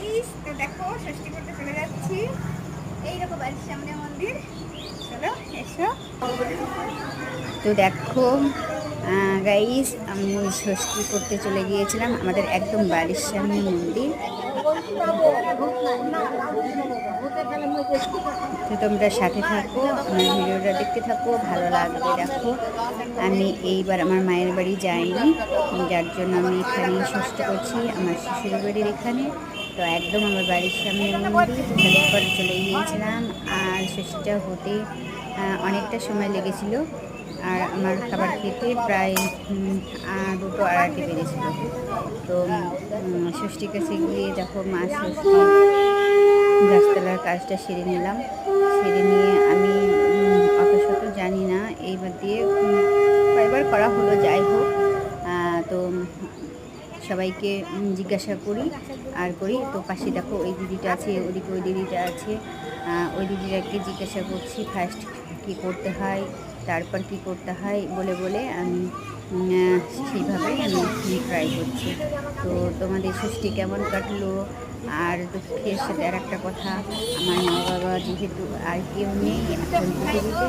Guys, তো দেখো ষষ্ঠী করতে চলে যাচ্ছি। এই দেখো বাড়ির সামনে মন্দির, চলো এসো। তো দেখো গাইস, আমি ষষ্ঠী করতে চলে গিয়েছিলাম আমাদের একদম বাড়ির সামনে মন্দির। তো তোমরা সাথে থাকো, আমার ভিডিওটা দেখতে থাকো, ভালো লাগবে। দেখো আমি এইবার আমার মায়ের বাড়ি যাইনি, যার জন্য আমি এখানে ষষ্ঠী করছি আমার শ্বশুর বাড়ির এখানে। তো একদম আমার বাড়ির সামনে মন্দির, ঝটপট চলে গিয়েছিলাম। আর ষষ্ঠীটা হতে অনেকটা সময় লেগেছিল, আর আমার খাবার খেতে প্রায় 2টো আড়াইটে বেজেছিল। তো ষষ্ঠীর কাছে গিয়ে দেখো মা ষষ্ঠী গাছতলার কাজটা সেরে নিলাম। সেরে নিয়ে আমি অত শত জানি না, এইবার দিয়ে কয়েকবার করা হলো, যাই হোক। তো সবাইকে জিজ্ঞাসা করি আর করি। তো পাশে দেখো ওই দিদিটা আছে, ওদিকে ওই দিদিটা আছে। ওই দিদিটাকে জিজ্ঞাসা করছি ফার্স্ট কী করতে হয়, তারপর কি করতে হয় বলে বলে আমি সেইভাবেই আমি ট্রাই করছি। তো তোমাদের ষষ্ঠী কেমন কাটলো? আর দুঃখের সাথে আর একটা কথা, আমার মা বাবা যেহেতু আর কেউ নেই এখন পৃথিবীতে,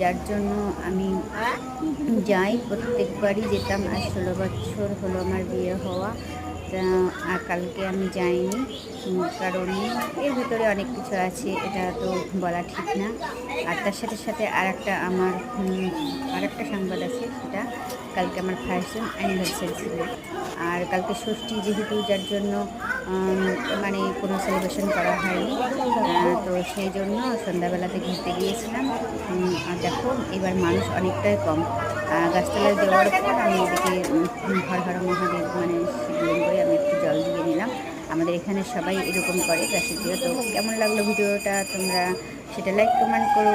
যার জন্য আমি যাই, প্রত্যেকবারই যেতাম। আজ 16 বছর হলো আমার বিয়ে হওয়া। আর কালকে আমি যাইনি, কারণ এর ভিতরে অনেক কিছু আছে, এটা তো বলা ঠিক না। আর তার সাথে সাথে আর একটা সংবাদ আছে, সেটা কালকে আমার ফার্স্ট অ্যানিভার্সারি ছিল। আর কালকে ষষ্ঠী যেহেতু, যার জন্য মানে কোনো সেলিব্রেশন করা হয়নি। তো সেই জন্য সন্ধ্যাবেলাতে ঘুরতে গিয়েছিলাম। আর দেখো এবার মানুষ অনেকটাই কম। গাছতলায় দেওয়ার পর আমি এদিকে হর হর মহাদেব মানে শিবলিঙ্গে আমি একটু জল দিয়ে নিলাম। আমাদের এখানে সবাই এরকম করে গাছের দিয়ে। তো কেমন লাগলো ভিডিওটা তোমরা সেটা লাইক কমেন্ট করো।